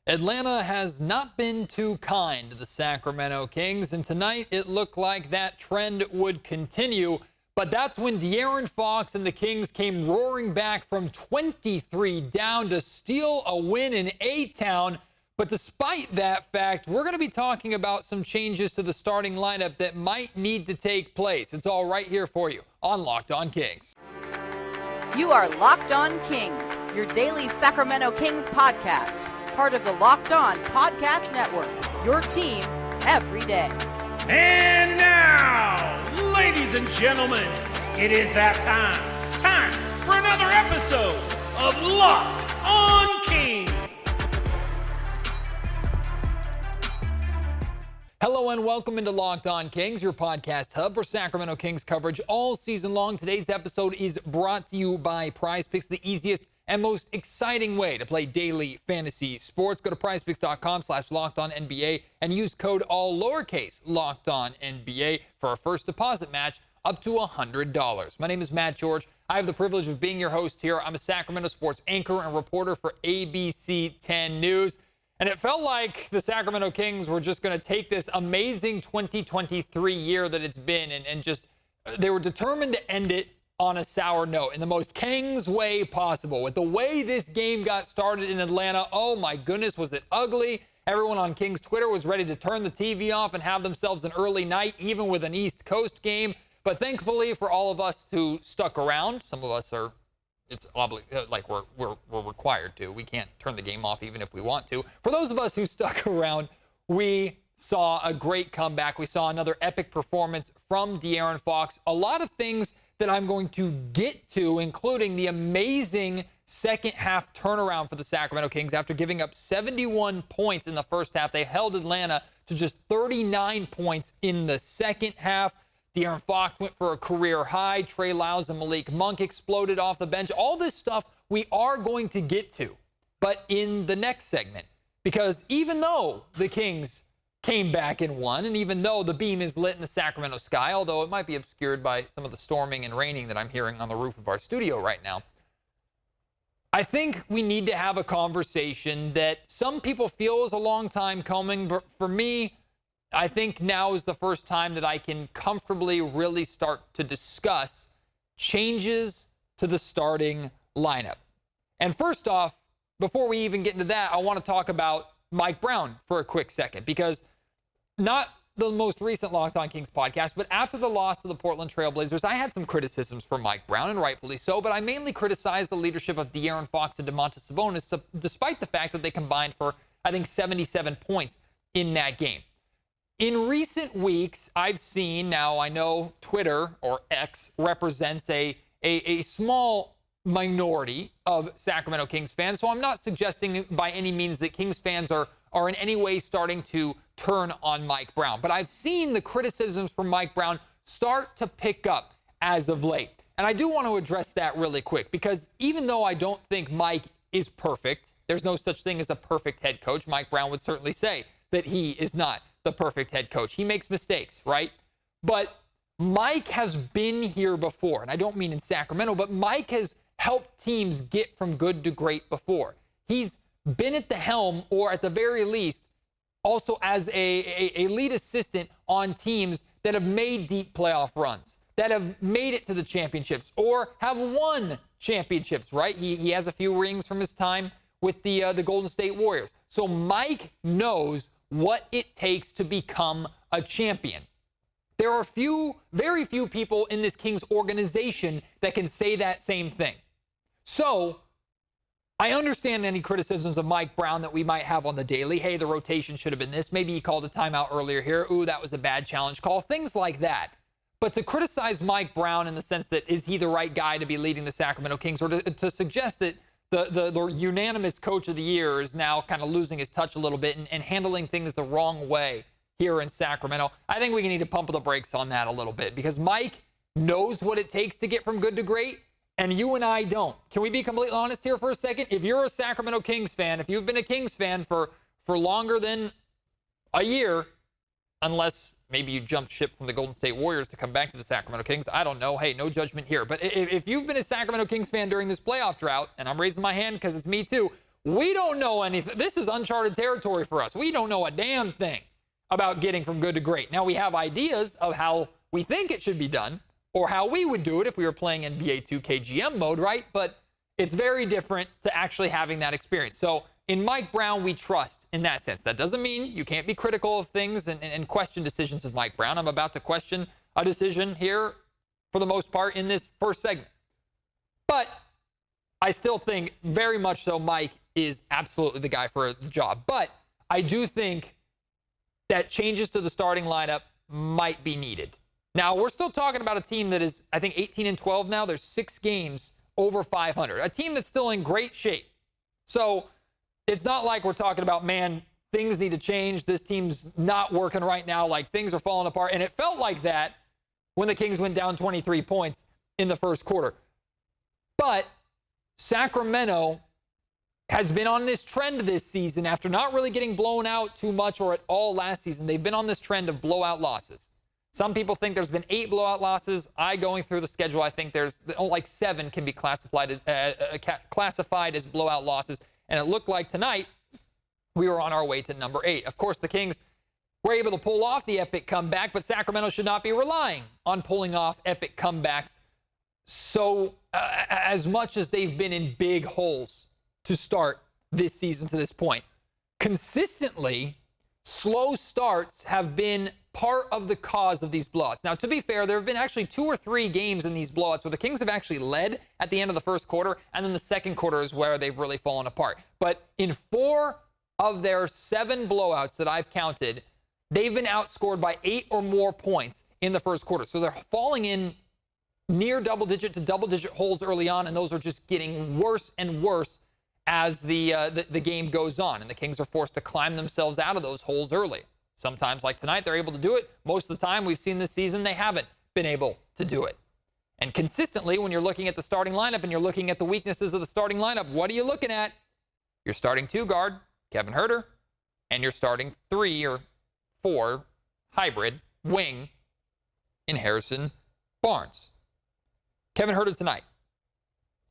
Atlanta has not been too kind to the Sacramento Kings, and tonight it looked like that trend would continue. But that's when De'Aaron Fox and the Kings came roaring back from 23 down to steal a win in A-Town. But despite that fact, we're going to be talking about some changes to the starting lineup that might need to take place. It's all right here for you on Locked On Kings. You are Locked On Kings, your daily Sacramento Kings podcast. Part of the Locked On Podcast Network, your team every day. And now, ladies and gentlemen, it is that time. Time for another episode of Locked On Kings. Hello and welcome into Locked On Kings, your podcast hub for Sacramento Kings coverage all season long. Today's episode is brought to you by PrizePicks, the easiest and most exciting way to play daily fantasy sports. Go to prizepicks.com/LockedOnNBA and use code all lowercase LockedOnNBA for a first deposit match up to $100. My name is Matt George. I have the privilege of being your host here. I'm a Sacramento sports anchor and reporter for ABC 10 News. And it felt like the Sacramento Kings were just going to take this amazing 2023 year that it's been and just they were determined to end it on a sour note in the most Kings way possible. With the way this game got started in Atlanta, oh my goodness, was it ugly. Everyone on Kings Twitter was ready to turn the TV off and have themselves an early night, even with an East Coast game. But thankfully for all of us who stuck around, some of us are, we're required to. We can't turn the game off even if we want to. For those of us who stuck around, we saw a great comeback. We saw another epic performance from De'Aaron Fox. A lot of things that I'm going to get to, including the amazing second half turnaround for the Sacramento Kings. After giving up 71 points in the first half, they held Atlanta to just 39 points in the second half. De'Aaron Fox went for a career high. Trey Lyles and Malik Monk exploded off the bench. All this stuff we are going to get to, but in the next segment. Because even though the Kings came back and won, and even though the beam is lit in the Sacramento sky, although it might be obscured by some of the storming and raining that I'm hearing on the roof of our studio right now, I think we need to have a conversation that some people feel is a long time coming, but for me, I think now is the first time that I can comfortably really start to discuss changes to the starting lineup. And first off, before we even get into that, I want to talk about Mike Brown for a quick second, because not the most recent Locked On Kings podcast, but after the loss to the Portland Trail Blazers, I had some criticisms for Mike Brown, and rightfully so, but I mainly criticized the leadership of De'Aaron Fox and Domantas Sabonis, despite the fact that they combined for, I think, 77 points in that game. In recent weeks, I've seen, now I know Twitter, or X, represents a small minority of Sacramento Kings fans, so I'm not suggesting by any means that Kings fans are in any way starting to turn on Mike Brown. But I've seen the criticisms from Mike Brown start to pick up as of late. And I do want to address that really quick, because even though I don't think Mike is perfect, there's no such thing as a perfect head coach. Mike Brown would certainly say that he is not the perfect head coach. He makes mistakes, right? But Mike has been here before, and I don't mean in Sacramento, but Mike has helped teams get from good to great before. He's been at the helm, or at the very least, also as a lead assistant on teams that have made deep playoff runs, that have made it to the championships, or have won championships, right? He has a few rings from his time with the Golden State Warriors. So Mike knows what it takes to become a champion. There are very few people in this Kings organization that can say that same thing. So I understand any criticisms of Mike Brown that we might have on the daily. Hey, the rotation should have been this. Maybe he called a timeout earlier here. Ooh, that was a bad challenge call. Things like that. But to criticize Mike Brown in the sense that is he the right guy to be leading the Sacramento Kings, or to suggest that the unanimous coach of the year is now kind of losing his touch a little bit and handling things the wrong way here in Sacramento, I think we need to pump the brakes on that a little bit, because Mike knows what it takes to get from good to great, and you and I don't. Can we be completely honest here for a second? If you're a Sacramento Kings fan, if you've been a Kings fan for longer than a year, unless maybe you jumped ship from the Golden State Warriors to come back to the Sacramento Kings, I don't know. Hey, no judgment here. But if you've been a Sacramento Kings fan during this playoff drought, and I'm raising my hand because it's me too, We don't know anything. This is uncharted territory for us. We don't know a damn thing about getting from good to great. Now, we have ideas of how we think it should be done or how we would do it if we were playing NBA 2K GM mode, right? But it's very different to actually having that experience. So in Mike Brown, we trust in that sense. That doesn't mean you can't be critical of things and question decisions of Mike Brown. I'm about to question a decision here for the most part in this first segment. But I still think very much so Mike is absolutely the guy for the job. But I do think that changes to the starting lineup might be needed. Now, we're still talking about a team that is, I think, 18-12 now. There's 6 games over 500. A team that's still in great shape. So it's not like we're talking about, man, things need to change. This team's not working right now. Like, things are falling apart. And it felt like that when the Kings went down 23 points in the first quarter. But Sacramento has been on this trend this season after not really getting blown out too much or at all last season. They've been on this trend of blowout losses. Some people think there's been 8 blowout losses. Going through the schedule, I think there's like 7 can be classified as blowout losses. And it looked like tonight we were on our way to number 8. Of course, the Kings were able to pull off the epic comeback, but Sacramento should not be relying on pulling off epic comebacks so as much as they've been in big holes to start this season to this point. Consistently, slow starts have been part of the cause of these blowouts. Now, to be fair, there have been actually 2 or 3 games in these blowouts where the Kings have actually led at the end of the first quarter, and then the second quarter is where they've really fallen apart. But in 4 of their 7 blowouts that I've counted, they've been outscored by 8 or more points in the first quarter. So they're falling in near double-digit to double-digit holes early on, and those are just getting worse and worse as the game goes on, and the Kings are forced to climb themselves out of those holes early. Sometimes, like tonight, they're able to do it. Most of the time we've seen this season, they haven't been able to do it. And consistently, when you're looking at the starting lineup and you're looking at the weaknesses of the starting lineup, what are you looking at? You're starting 2 guard, Kevin Huerter, and you're starting 3 or 4 hybrid wing in Harrison Barnes. Kevin Huerter tonight,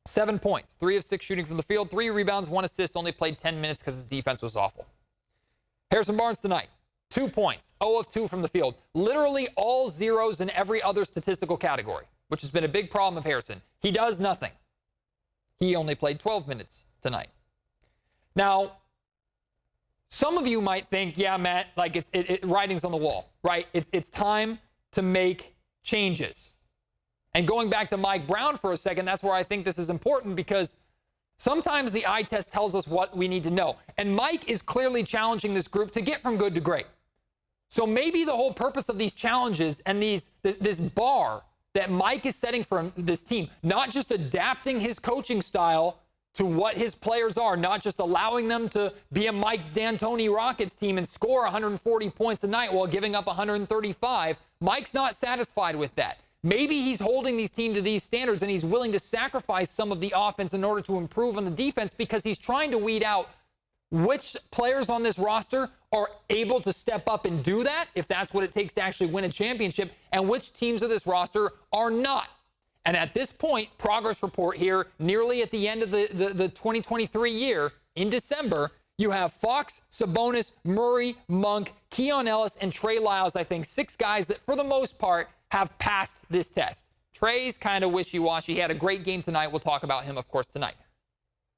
7 points, 3 of 6 shooting from the field, 3 rebounds, 1 assist, only played 10 minutes because his defense was awful. Harrison Barnes tonight, 2 points, 0 of 2 from the field. Literally all zeros in every other statistical category, which has been a big problem of Harrison. He does nothing. He only played 12 minutes tonight. Now, some of you might think, yeah, Matt, like writing's on the wall, right? It's time to make changes. And going back to Mike Brown for a second, that's where I think this is important, because sometimes the eye test tells us what we need to know. And Mike is clearly challenging this group to get from good to great. So maybe the whole purpose of these challenges and this bar that Mike is setting for this team, not just adapting his coaching style to what his players are, not just allowing them to be a Mike D'Antoni Rockets team and score 140 points a night while giving up 135. Mike's not satisfied with that. Maybe he's holding these teams to these standards and he's willing to sacrifice some of the offense in order to improve on the defense, because he's trying to weed out which players on this roster are able to step up and do that, if that's what it takes to actually win a championship, and which teams of this roster are not. And at this point, progress report here, nearly at the end of the 2023 year, in December, you have Fox, Sabonis, Murray, Monk, Keon Ellis, and Trey Lyles. I think 6 guys that, for the most part, have passed this test. Trey's kind of wishy-washy. He had a great game tonight. We'll talk about him, of course, tonight.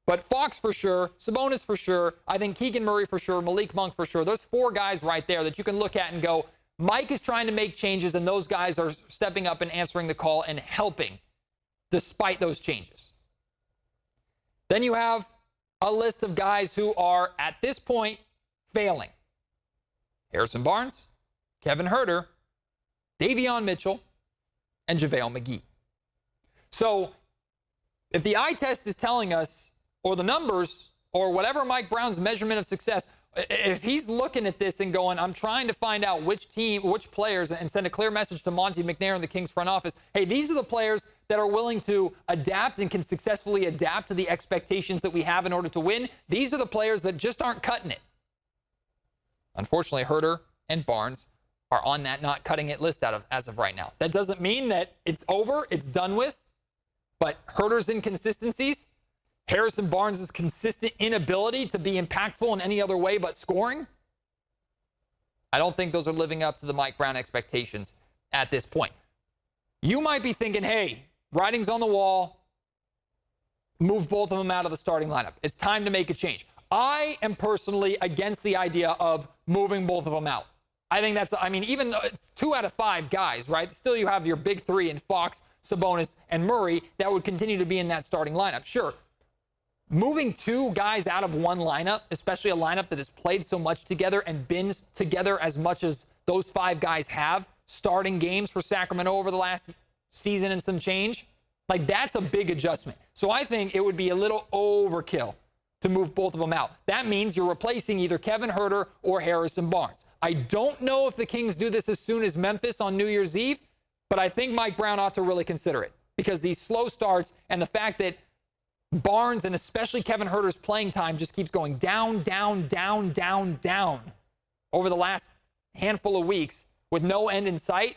But Fox for sure, Sabonis for sure, I think Keegan Murray for sure, Malik Monk for sure. Those 4 guys right there that you can look at and go, Mike is trying to make changes, and those guys are stepping up and answering the call and helping despite those changes. Then you have a list of guys who are, at this point, failing. Harrison Barnes, Kevin Huerter, Davion Mitchell, and JaVale McGee. So if the eye test is telling us, or the numbers, or whatever Mike Brown's measurement of success, if he's looking at this and going, I'm trying to find out which team, which players, and send a clear message to Monty McNair and the Kings front office, hey, these are the players that are willing to adapt and can successfully adapt to the expectations that we have in order to win. These are the players that just aren't cutting it. Unfortunately, Huerter and Barnes are on that not cutting it list as of right now. That doesn't mean that it's over, it's done with, but Huerter's inconsistencies, Harrison Barnes' consistent inability to be impactful in any other way but scoring, I don't think those are living up to the Mike Brown expectations at this point. You might be thinking, hey, writing's on the wall. Move both of them out of the starting lineup. It's time to make a change. I am personally against the idea of moving both of them out. I think that's, even though it's 2 out of 5 guys, right? Still, you have your big 3 in Fox, Sabonis, and Murray that would continue to be in that starting lineup. Sure, moving 2 guys out of one lineup, especially a lineup that has played so much together and been together as much as those 5 guys have starting games for Sacramento over the last season and some change, like that's a big adjustment. So I think it would be a little overkill to move both of them out. That means you're replacing either Kevin Huerter or Harrison Barnes. I don't know if the Kings do this as soon as Memphis on New Year's Eve, but I think Mike Brown ought to really consider it because these slow starts and the fact that Barnes and especially Kevin Huerter's playing time just keeps going down, down, down, down, down over the last handful of weeks with no end in sight,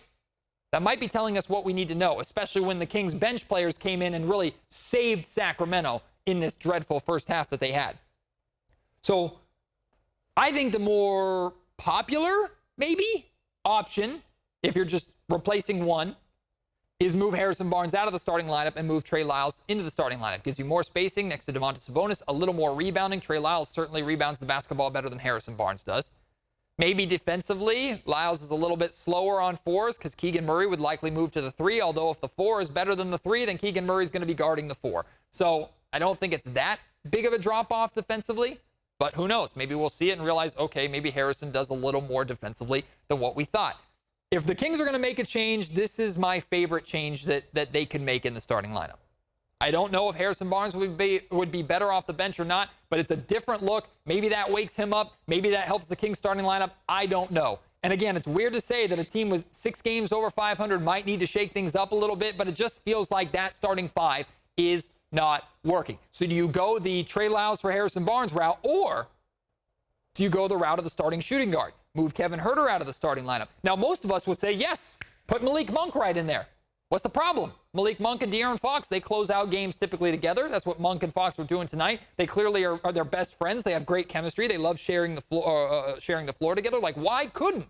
that might be telling us what we need to know, especially when the Kings bench players came in and really saved Sacramento in this dreadful first half that they had. So I think the more popular, maybe, option, if you're just replacing one, is move Harrison Barnes out of the starting lineup and move Trey Lyles into the starting lineup. Gives you more spacing next to Domantas Sabonis, a little more rebounding. Trey Lyles certainly rebounds the basketball better than Harrison Barnes does. Maybe defensively, Lyles is a little bit slower on 4s because Keegan Murray would likely move to the 3, although if the 4 is better than the 3, then Keegan Murray is going to be guarding the 4. So I don't think it's that big of a drop-off defensively, but who knows? Maybe we'll see it and realize, okay, maybe Harrison does a little more defensively than what we thought. If the Kings are going to make a change, this is my favorite change that they could make in the starting lineup. I don't know if Harrison Barnes would be better off the bench or not, but it's a different look. Maybe that wakes him up. Maybe that helps the Kings starting lineup. I don't know. And again, it's weird to say that a team with 6 games over 500 might need to shake things up a little bit, but it just feels like that starting 5 is not working. So do you go the Trey Lyles for Harrison Barnes route, or do you go the route of the starting shooting guard? Move Kevin Huerter out of the starting lineup. Now, most of us would say, yes, put Malik Monk right in there. What's the problem? Malik Monk and De'Aaron Fox, they close out games typically together. That's what Monk and Fox were doing tonight. They clearly are their best friends. They have great chemistry. They love sharing the floor together. Like, why couldn't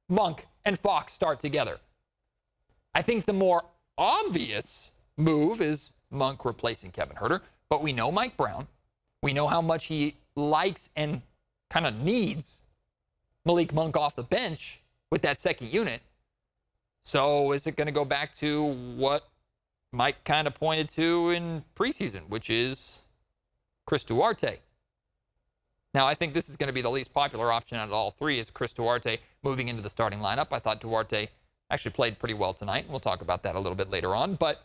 Monk and Fox start together? I think the more obvious move is Monk replacing Kevin Huerter, but we know Mike Brown. We know how much he likes and kind of needs Malik Monk off the bench with that second unit. So is it going to go back to what Mike kind of pointed to in preseason, which is Chris Duarte? Now, I think this is going to be the least popular option out of all 3 is Chris Duarte moving into the starting lineup. I thought Duarte actually played pretty well tonight. We'll talk about that a little bit later on. But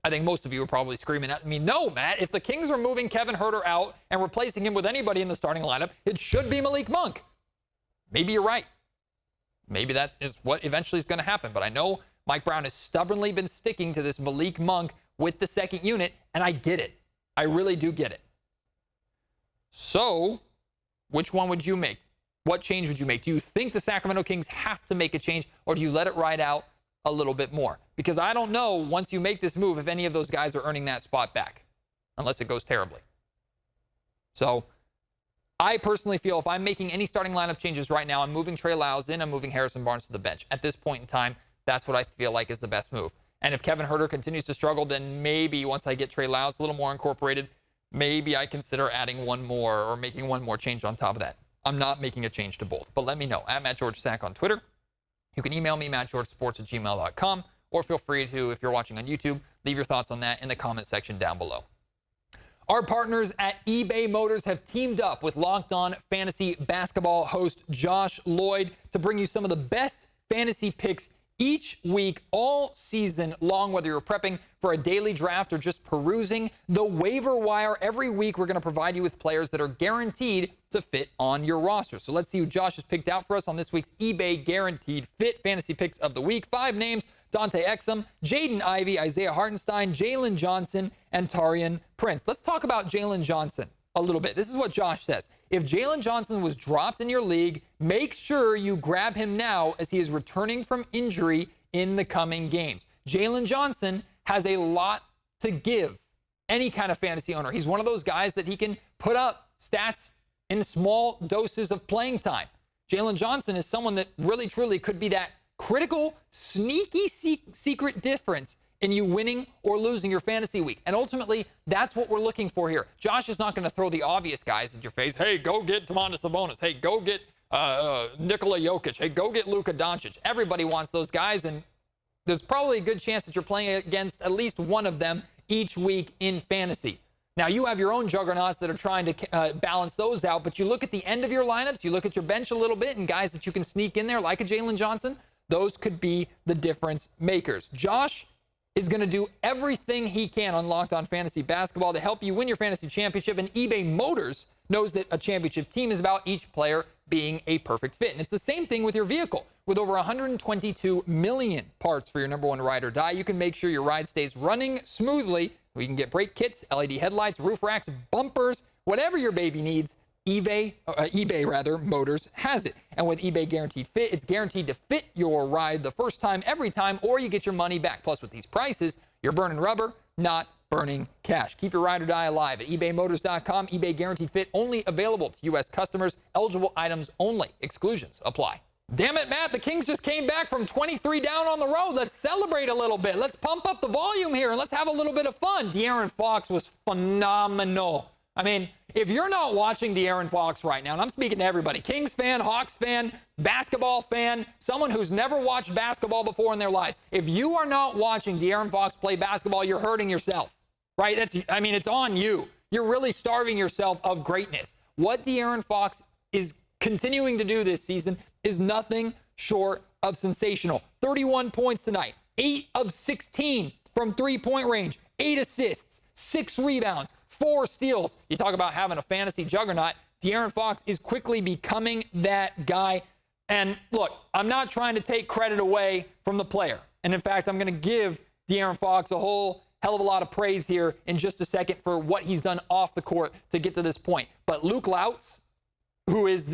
I think most of you are probably screaming at me, no, Matt, if the Kings are moving Kevin Huerter out and replacing him with anybody in the starting lineup, it should be Malik Monk. Maybe you're right. Maybe that is what eventually is going to happen. But I know Mike Brown has stubbornly been sticking to this Malik Monk with the second unit, and I get it. I really do get it. So, which one would you make? What change would you make? Do you think the Sacramento Kings have to make a change, or do you let it ride out a little bit more? Because I don't know, once you make this move, if any of those guys are earning that spot back, unless it goes terribly. So, I personally feel if I'm making any starting lineup changes right now, I'm moving Trey Lyles in, I'm moving Harrison Barnes to the bench. At this point in time, that's what I feel like is the best move. And if Kevin Huerter continues to struggle, then maybe once I get Trey Lyles a little more incorporated, maybe I consider adding one more or making one more change on top of that. I'm not making a change to both, but let me know. At MattGeorgeSack on Twitter. You can email me, mattgeorgesports@gmail.com, or feel free to, if you're watching on YouTube, leave your thoughts on that in the comment section down below. Our partners at eBay Motors have teamed up with Locked On Fantasy Basketball host Josh Lloyd to bring you some of the best fantasy picks each week, all season long, whether you're prepping for a daily draft or just perusing the waiver wire. Every week, we're going to provide you with players that are guaranteed to fit on your roster. So let's see who Josh has picked out for us on this week's eBay Guaranteed Fit Fantasy Picks of the Week. 5 names: Dante Exum, Jaden Ivey, Isaiah Hartenstein, Jalen Johnson, and Taurean Prince. Let's talk about Jalen Johnson a little bit. This is what Josh says. If Jalen Johnson was dropped in your league, make sure you grab him now as he is returning from injury in the coming games. Jalen Johnson has a lot to give any kind of fantasy owner. He's one of those guys that he can put up stats in small doses of playing time. Jalen Johnson is someone that really, truly could be that critical, sneaky secret difference in you winning or losing your fantasy week. And ultimately, that's what we're looking for here. Josh is not going to throw the obvious guys at your face. Hey, go get Domantas Sabonis. Hey, go get Nikola Jokic. Hey, go get Luka Doncic. Everybody wants those guys, and there's probably a good chance that you're playing against at least one of them each week in fantasy. Now, you have your own juggernauts that are trying to balance those out, but you look at the end of your lineups, you look at your bench a little bit, and guys that you can sneak in there like a Jalen Johnson, those could be the difference makers. Josh is going to do everything he can on Locked On Fantasy Basketball to help you win your fantasy championship, and eBay Motors knows that a championship team is about each player being a perfect fit. And it's the same thing with your vehicle. With over 122 million parts for your number one ride or die, you can make sure your ride stays running smoothly. You can get brake kits, LED headlights, roof racks, bumpers, whatever your baby needs. eBay Motors has it. And with eBay Guaranteed Fit, it's guaranteed to fit your ride the first time, every time, or you get your money back. Plus, with these prices, you're burning rubber, not burning cash. Keep your ride or die alive at ebaymotors.com. eBay Guaranteed Fit only available to U.S. customers. Eligible items only. Exclusions apply. Damn it, Matt, the Kings just came back from 23 down on the road. Let's celebrate a little bit. Let's pump up the volume here, and let's have a little bit of fun. De'Aaron Fox was phenomenal. I mean, if you're not watching De'Aaron Fox right now, and I'm speaking to everybody, Kings fan, Hawks fan, basketball fan, someone who's never watched basketball before in their lives, if you are not watching De'Aaron Fox play basketball, you're hurting yourself, right? It's on you. You're really starving yourself of greatness. What De'Aaron Fox is continuing to do this season is nothing short of sensational. 31 points tonight, 8 of 16 from three-point range, 8 assists, 6 rebounds, 4 steals. You talk about having a fantasy juggernaut. De'Aaron Fox is quickly becoming that guy. And look, I'm not trying to take credit away from the player. And in fact, I'm going to give De'Aaron Fox a whole hell of a lot of praise here in just a second for what he's done off the court to get to this point. But Luke Lautz, who is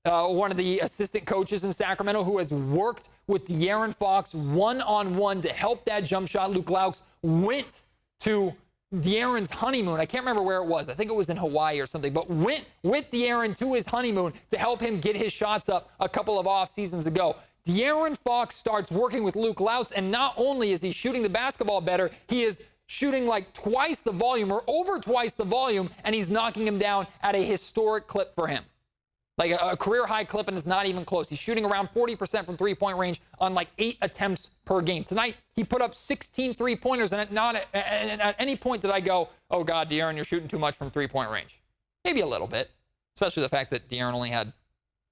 one of the assistant coaches in Sacramento, who has worked with De'Aaron Fox one-on-one to help that jump shot. Luke Lautz went to De'Aaron's honeymoon. I can't remember where it was. I think it was in Hawaii or something, but went with De'Aaron to his honeymoon to help him get his shots up a couple of off seasons ago. De'Aaron Fox starts working with Luke Lautz, and not only is he shooting the basketball better, he is shooting like twice the volume or over twice the volume, and he's knocking him down at a historic clip for him. Like a career-high clip, and it's not even close. He's shooting around 40% from three-point range on like 8 attempts per game. Tonight, he put up 16 three-pointers, and at any point did I go, oh, God, De'Aaron, you're shooting too much from three-point range. Maybe a little bit, especially the fact that De'Aaron only had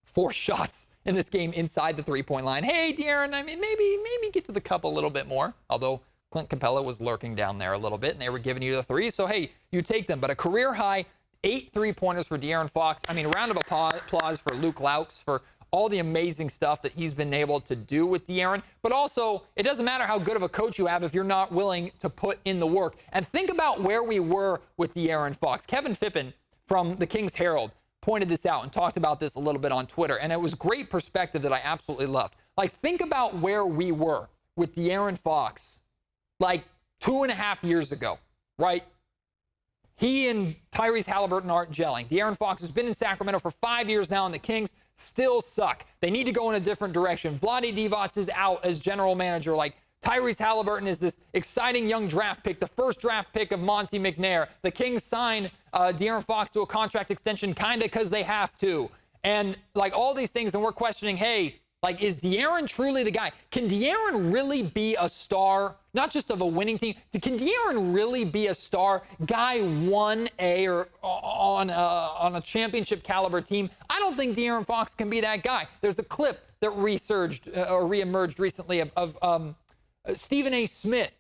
4 shots in this game inside the three-point line. Hey, De'Aaron, I mean, maybe get to the cup a little bit more, although Clint Capella was lurking down there a little bit, and they were giving you the threes, so, hey, you take them. But a career-high 8 three-pointers for De'Aaron Fox. I mean, round of applause for Luke Lautz for all the amazing stuff that he's been able to do with De'Aaron. But also, it doesn't matter how good of a coach you have if you're not willing to put in the work. And think about where we were with De'Aaron Fox. Kevin Fippen from the Kings Herald pointed this out and talked about this a little bit on Twitter. And it was great perspective that I absolutely loved. Like, think about where we were with De'Aaron Fox like 2.5 years ago, right? He and Tyrese Halliburton aren't gelling. De'Aaron Fox has been in Sacramento for 5 years now, and the Kings still suck. They need to go in a different direction. Vlade Divac is out as general manager. Like, Tyrese Halliburton is this exciting young draft pick, the first draft pick of Monty McNair. The Kings sign De'Aaron Fox to a contract extension kind of because they have to. And, like, all these things, and we're questioning, hey, like, is De'Aaron truly the guy? Can De'Aaron really be a star, not just of a winning team? Can De'Aaron really be a star, guy 1A or on a championship caliber team? I don't think De'Aaron Fox can be that guy. There's a clip that reemerged recently of Stephen A. Smith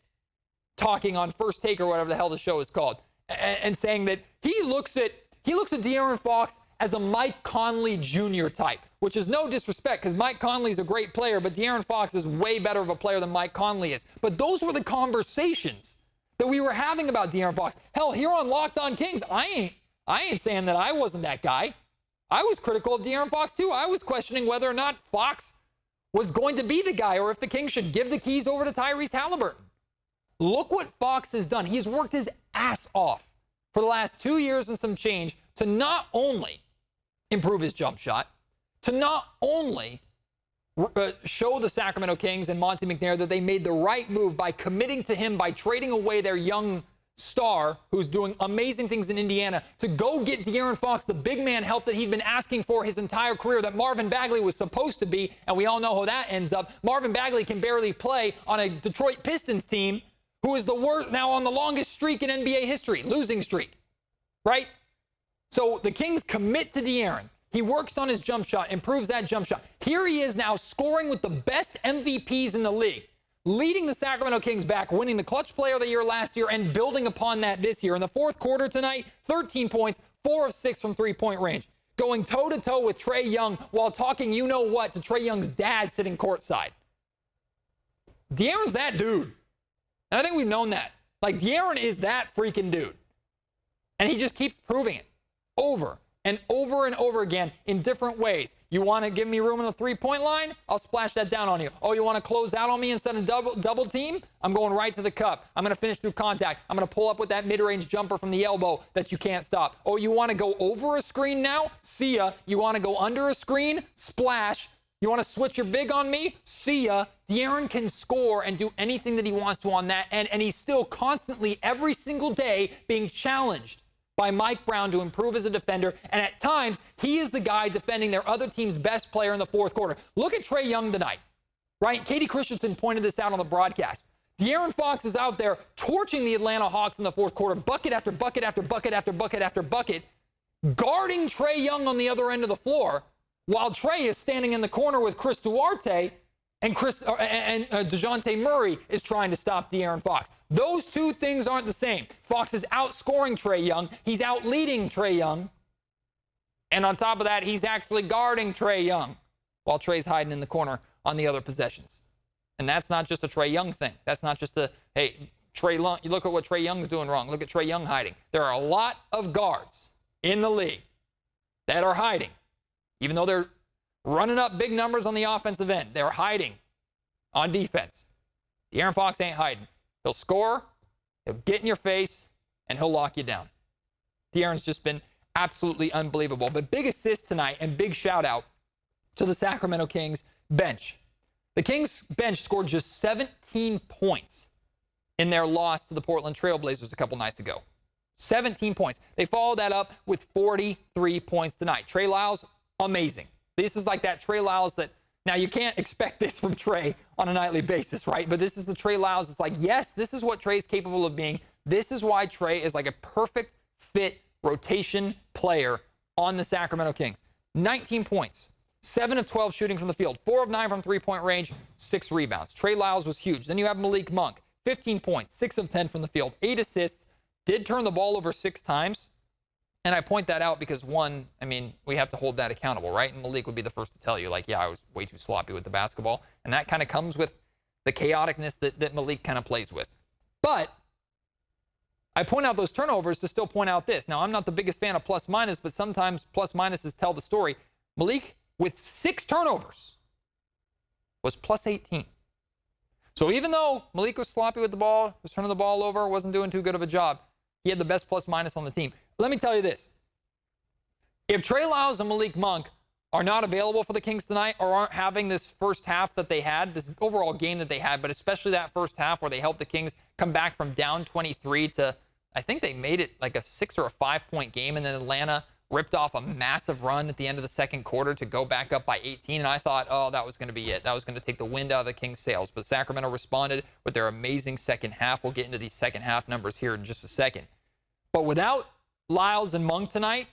talking on First Take or whatever the hell the show is called, and saying that he looks at De'Aaron Fox as a Mike Conley Jr. type, which is no disrespect because Mike Conley's a great player, but De'Aaron Fox is way better of a player than Mike Conley is. But those were the conversations that we were having about De'Aaron Fox. Hell, here on Locked On Kings, I ain't saying that I wasn't that guy. I was critical of De'Aaron Fox too. I was questioning whether or not Fox was going to be the guy or if the Kings should give the keys over to Tyrese Halliburton. Look what Fox has done. He's worked his ass off for the last 2 years and some change to not only improve his jump shot, to not only show the Sacramento Kings and Monte McNair that they made the right move by committing to him, by trading away their young star who's doing amazing things in Indiana, to go get De'Aaron Fox, the big man help that he'd been asking for his entire career, that Marvin Bagley was supposed to be, and we all know how that ends up. Marvin Bagley can barely play on a Detroit Pistons team who is the worst, now on the longest streak in NBA history, losing streak, right? So the Kings commit to De'Aaron. He works on his jump shot, improves that jump shot. Here he is now scoring with the best MVPs in the league, leading the Sacramento Kings back, winning the Clutch Player of the Year last year and building upon that this year. In the fourth quarter tonight, 13 points, 4 of 6 from three-point range, going toe-to-toe with Trae Young while talking you-know-what to Trae Young's dad sitting courtside. De'Aaron's that dude. And I think we've known that. Like, De'Aaron is that freaking dude. And he just keeps proving it over and over again in different ways. You want to give me room on the three-point line? I'll splash that down on you. Oh, you want to close out on me instead of double team? I'm going right to the cup. I'm going to finish through contact. I'm going to pull up with that mid-range jumper from the elbow that you can't stop. Oh, you want to go over a screen now? See ya. You want to go under a screen? Splash. You want to switch your big on me? See ya. De'Aaron can score and do anything that he wants to on that end, and he's still constantly, every single day, being challenged by Mike Brown to improve as a defender, and at times, he is the guy defending their other team's best player in the fourth quarter. Look at Trae Young tonight, right? Katie Christensen pointed this out on the broadcast. De'Aaron Fox is out there torching the Atlanta Hawks in the fourth quarter, bucket after bucket after bucket after bucket after bucket, guarding Trae Young on the other end of the floor, while Trae is standing in the corner with Chris Duarte, and DeJounte Murray is trying to stop De'Aaron Fox. Those two things aren't the same. Fox is outscoring Trae Young. He's outleading Trae Young. And on top of that, he's actually guarding Trae Young while Trae's hiding in the corner on the other possessions. And that's not just a Trae Young thing. That's not just a, hey, you look at what Trae Young's doing wrong. Look at Trae Young hiding. There are a lot of guards in the league that are hiding. Even though they're running up big numbers on the offensive end, they're hiding on defense. De'Aaron Fox ain't hiding. He'll score, he'll get in your face, and he'll lock you down. De'Aaron's just been absolutely unbelievable. But big assist tonight and big shout out to the Sacramento Kings bench. The Kings bench scored just 17 points in their loss to the Portland Trail Blazers a couple nights ago. 17 points. They followed that up with 43 points tonight. Trey Lyles, amazing. This is like that Trey Lyles that, now you can't expect this from Trey on a nightly basis, right? But this is the Trey Lyles. It's like, yes, this is what Trey's capable of being. This is why Trey is like a perfect fit rotation player on the Sacramento Kings. 19 points, 7 of 12 shooting from the field, 4 of 9 from three-point range, 6 rebounds. Trey Lyles was huge. Then you have Malik Monk, 15 points, 6 of 10 from the field, 8 assists, did turn the ball over 6 times. And I point that out because, one, I mean, we have to hold that accountable, right? And Malik would be the first to tell you, like, yeah, I was way too sloppy with the basketball. And that kind of comes with the chaoticness that Malik kind of plays with. But I point out those turnovers to still point out this. Now, I'm not the biggest fan of plus-minus, but sometimes plus-minuses tell the story. Malik, with 6 turnovers, was plus 18. So even though Malik was sloppy with the ball, was turning the ball over, wasn't doing too good of a job, he had the best plus-minus on the team. Let me tell you this. If Trey Lyles and Malik Monk are not available for the Kings tonight or aren't having this first half that they had, this overall game that they had, but especially that first half where they helped the Kings come back from down 23 to, I think they made it like a 6 or a 5-point game, and then Atlanta ripped off a massive run at the end of the second quarter to go back up by 18, and I thought, oh, that was going to be it. That was going to take the wind out of the Kings' sails. But Sacramento responded with their amazing second half. We'll get into these second half numbers here in just a second. But without Lyles and Monk tonight,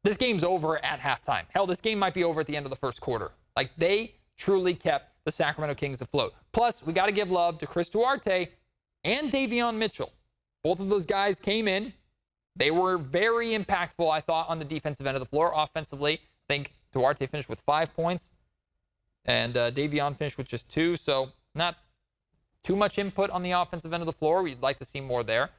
this game's over at halftime. Hell, this game might be over at the end of the first quarter. Like, they truly kept the Sacramento Kings afloat. Plus, we got to give love to Chris Duarte and Davion Mitchell. Both of those guys came in. They were very impactful, I thought, on the defensive end of the floor. Offensively, I think Duarte finished with 5 points, and Davion finished with just 2. So not too much input on the offensive end of the floor. We'd like to see more there.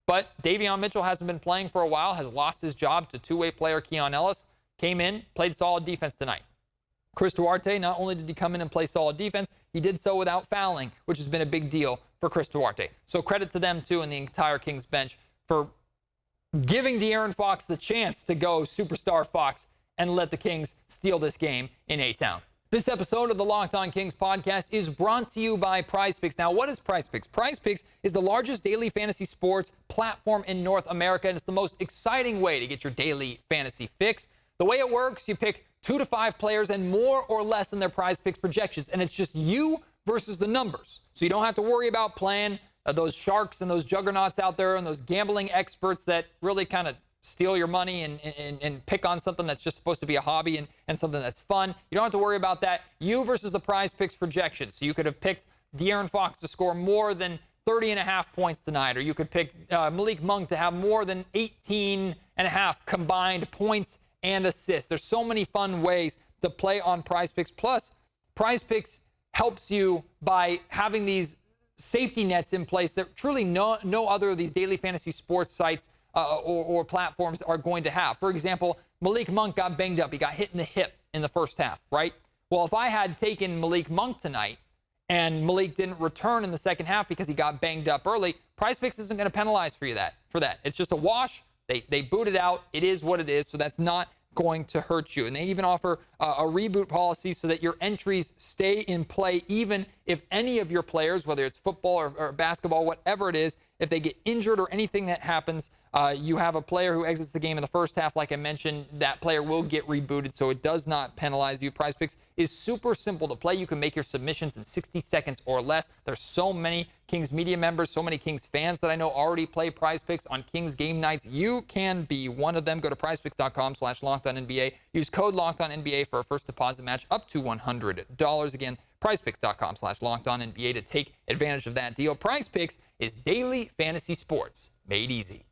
But Davion Mitchell hasn't been playing for a while, has lost his job to two-way player Keon Ellis. Came in, played solid defense tonight. Chris Duarte, not only did he come in and play solid defense, he did so without fouling, which has been a big deal for Chris Huerter. So credit to them, too, and the entire Kings bench for giving De'Aaron Fox the chance to go superstar Fox and let the Kings steal this game in A-Town. This episode of the Locked On Kings podcast is brought to you by PrizePicks. Now, what is PrizePicks? PrizePicks is the largest daily fantasy sports platform in North America, and it's the most exciting way to get your daily fantasy fix. The way it works, you pick 2 to 5 players and more or less than their PrizePicks projections, and it's just you versus the numbers. So you don't have to worry about playing those sharks and those juggernauts out there and those gambling experts that really kind of steal your money and pick on something that's just supposed to be a hobby and something that's fun. You don't have to worry about that. You versus the PrizePicks projections. So you could have picked De'Aaron Fox to score more than 30.5 points tonight, or you could pick Malik Monk to have more than 18.5 combined points and assists. There's so many fun ways to play on PrizePicks. Plus, PrizePicks helps you by having these safety nets in place that truly no other of these daily fantasy sports sites or platforms are going to have. For example, Malik Monk got banged up. He got hit in the hip in the first half, right? Well, if I had taken Malik Monk tonight and Malik didn't return in the second half because he got banged up early, PrizePicks isn't going to penalize for that. It's just a wash. They boot it out. It is what it is, so that's not going to hurt you. And they even offer a reboot policy so that your entries stay in play even if any of your players, whether it's football or basketball, whatever it is, if they get injured or anything that happens, you have a player who exits the game in the first half, like I mentioned, that player will get rebooted, so it does not penalize you. PrizePicks is super simple to play. You can make your submissions in 60 seconds or less. There's so many Kings media members, so many Kings fans that I know already play PrizePicks on Kings game nights. You can be one of them. Go to prizepicks.com/LockedOnNBA. Use code LockedOnNBA for a first deposit match up to $100. Again, prizepicks.com/LockedOnNBA to take advantage of that deal. PrizePicks is daily fantasy sports made easy.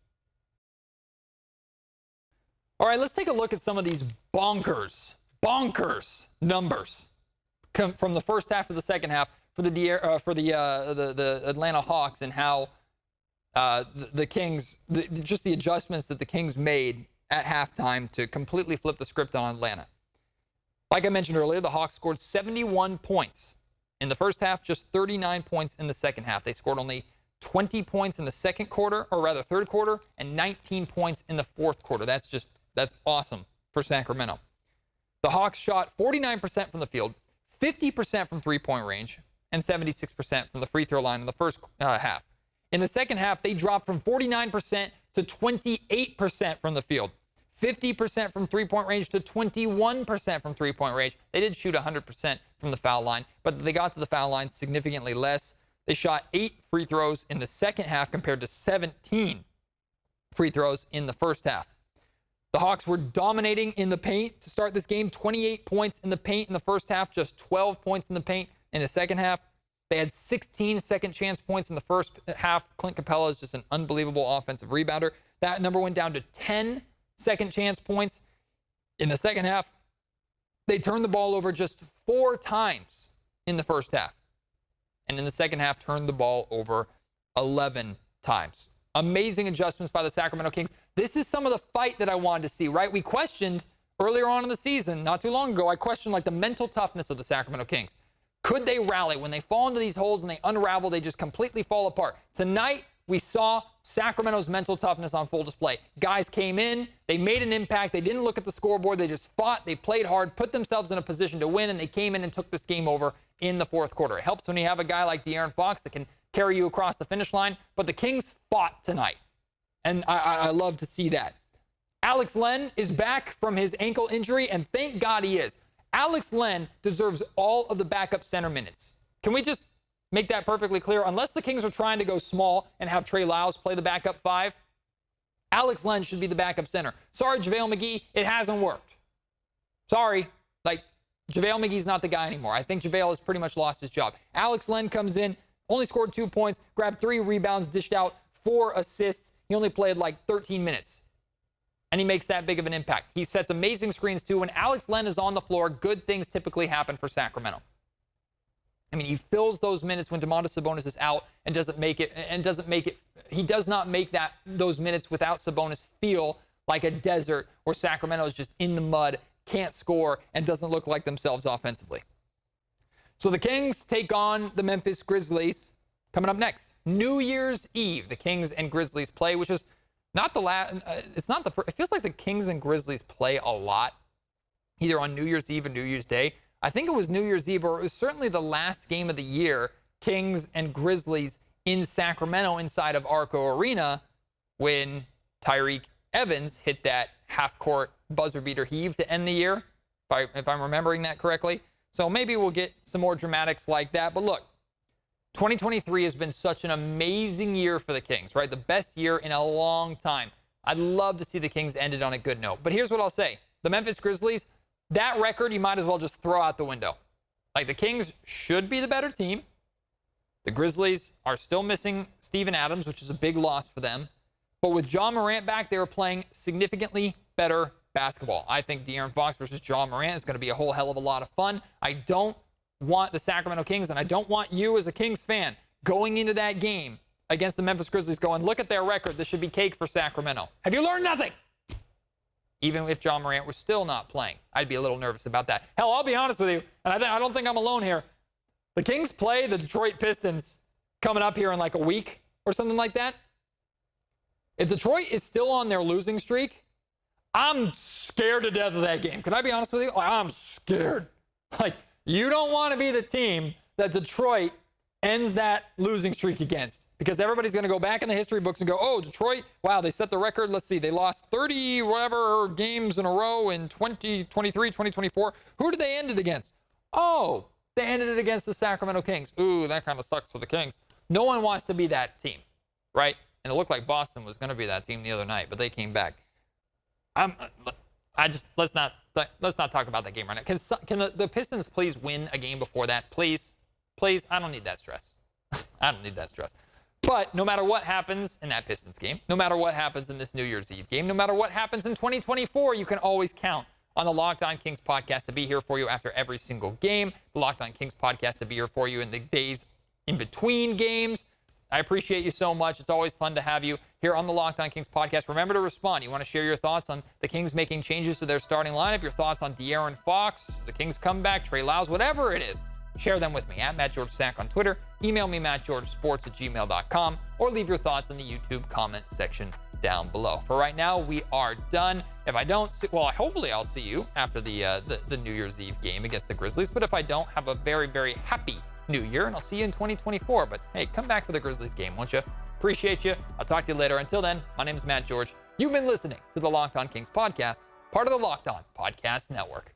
All right, let's take a look at some of these bonkers numbers from the first half to the second half for the Atlanta Hawks, and how the Kings, just the adjustments that the Kings made at halftime to completely flip the script on Atlanta. Like I mentioned earlier, the Hawks scored 71 points in the first half, just 39 points in the second half. They scored only 20 points in the third quarter, and 19 points in the fourth quarter. That's awesome for Sacramento. The Hawks shot 49% from the field, 50% from three-point range, and 76% from the free throw line in the first half. In the second half, they dropped from 49% to 28% from the field, 50% from three-point range to 21% from three-point range. They did shoot 100% from the foul line, but they got to the foul line significantly less. They shot 8 free throws in the second half compared to 17 free throws in the first half. The Hawks were dominating in the paint to start this game. 28 points in the paint in the first half, just 12 points in the paint in the second half. They had 16 second chance points in the first half. Clint Capella is just an unbelievable offensive rebounder. That number went down to 10 second chance points in the second half. They turned the ball over just 4 times in the first half. And in the second half, turned the ball over 11 times. Amazing adjustments by the Sacramento Kings. This is some of the fight that I wanted to see, right? We questioned earlier on in the season, not too long ago, I questioned the mental toughness of the Sacramento Kings. Could they rally? When they fall into these holes and they unravel, they just completely fall apart. Tonight, we saw Sacramento's mental toughness on full display. Guys came in, they made an impact, they didn't look at the scoreboard, they just fought, they played hard, put themselves in a position to win, and they came in and took this game over in the fourth quarter. It helps when you have a guy like De'Aaron Fox that can carry you across the finish line, but the Kings fought tonight, and I love to see that. Alex Len is back from his ankle injury, and thank God he is. Alex Len deserves all of the backup center minutes. Can we just make that perfectly clear? Unless the Kings are trying to go small and have Trey Lyles play the backup 5, Alex Len should be the backup center. Sorry, JaVale McGee, it hasn't worked. Sorry, JaVale McGee's not the guy anymore. I think JaVale has pretty much lost his job. Alex Len comes in, only scored 2 points, grabbed 3 rebounds, dished out 4 assists. He only played 13 minutes. And he makes that big of an impact. He sets amazing screens too. When Alex Len is on the floor, good things typically happen for Sacramento. I mean, he fills those minutes when Domantas Sabonis is out and doesn't make it. He does not make those minutes without Sabonis feel like a desert where Sacramento is just in the mud, can't score, and doesn't look like themselves offensively. So the Kings take on the Memphis Grizzlies coming up next. New Year's Eve, the Kings and Grizzlies play, which is not the last. It's not the first. It feels like the Kings and Grizzlies play a lot, either on New Year's Eve or New Year's Day. I think it was New Year's Eve, or it was certainly the last game of the year, Kings and Grizzlies in Sacramento inside of Arco Arena when Tyreke Evans hit that half-court buzzer beater heave to end the year, if I'm remembering that correctly. So maybe we'll get some more dramatics like that. But look, 2023 has been such an amazing year for the Kings, right? The best year in a long time. I'd love to see the Kings ended on a good note. But here's what I'll say. The Memphis Grizzlies, that record you might as well just throw out the window. Like, the Kings should be the better team. The Grizzlies are still missing Steven Adams, which is a big loss for them. But with John Morant back, they were playing significantly better basketball. I think De'Aaron Fox versus John Morant is going to be a whole hell of a lot of fun. I don't want the Sacramento Kings, and I don't want you as a Kings fan going into that game against the Memphis Grizzlies going, look at their record. This should be cake for Sacramento. Have you learned nothing? Even if John Morant was still not playing, I'd be a little nervous about that. Hell, I'll be honest with you, and I don't think I'm alone here. The Kings play the Detroit Pistons coming up here in like a week or something like that. If Detroit is still on their losing streak, I'm scared to death of that game. Can I be honest with you? I'm scared. Like, you don't want to be the team that Detroit ends that losing streak against, because everybody's going to go back in the history books and go, oh, Detroit, wow, they set the record. Let's see, they lost 30 whatever games in a row in 2023, 2024. Who did they end it against? Oh, they ended it against the Sacramento Kings. Ooh, that kind of sucks for the Kings. No one wants to be that team, right? And it looked like Boston was going to be that team the other night, but they came back. Let's not talk about that game right now. Can the Pistons please win a game before that? Please. I don't need that stress. I don't need that stress. But no matter what happens in that Pistons game, no matter what happens in this New Year's Eve game, no matter what happens in 2024, you can always count on the Locked On Kings podcast to be here for you after every single game. The Locked On Kings podcast to be here for you in the days in between games. I appreciate you so much. It's always fun to have you here on the Locked On Kings podcast. Remember to respond. You want to share your thoughts on the Kings making changes to their starting lineup, your thoughts on De'Aaron Fox, the Kings comeback, Trey Lyles, whatever it is. Share them with me at MattGeorgeSack on Twitter. Email me, mattgeorgesports@gmail.com, or leave your thoughts in the YouTube comment section down below. For right now, we are done. If I don't see, well, hopefully I'll see you after the New Year's Eve game against the Grizzlies. But if I don't, have a very, very happy New Year, and I'll see you in 2024. But hey, come back for the Grizzlies game, won't you? Appreciate you. I'll talk to you later. Until then, my name is Matt George. You've been listening to the Locked On Kings podcast, part of the Locked On Podcast Network.